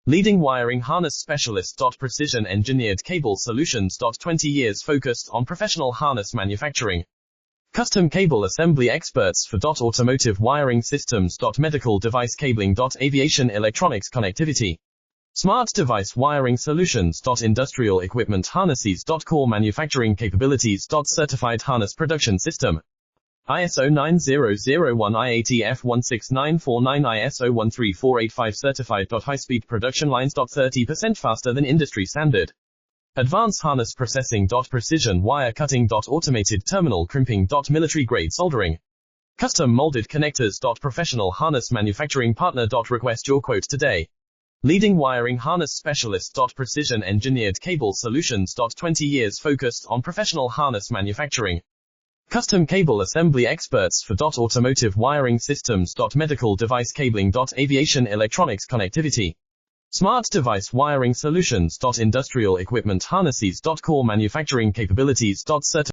Leading wiring harness specialist. Precision engineered cable solutions. 20 years focused on professional harness manufacturing. Custom cable assembly experts for automotive wiring systems. Medical device cabling. Aviation electronics connectivity. Smart device wiring solutions. Industrial equipment harnesses. Core manufacturing capabilities. Certified harness production system. ISO 9001 IATF 16949 ISO 13485 certified. High-speed production lines. 30% faster than industry standard. Advanced harness processing. Precision wire cutting. Automated terminal crimping. Military grade soldering. Custom molded connectors. Professional harness manufacturing partner. Request your quote today. Leading wiring harness specialist. Precision engineered cable solutions. 20 years focused on professional harness manufacturing. Custom cable assembly experts for automotive wiring systems. Medical device cabling. Aviation electronics connectivity. Smart device wiring solutions. Industrial equipment harnesses. Core manufacturing capabilities. Certified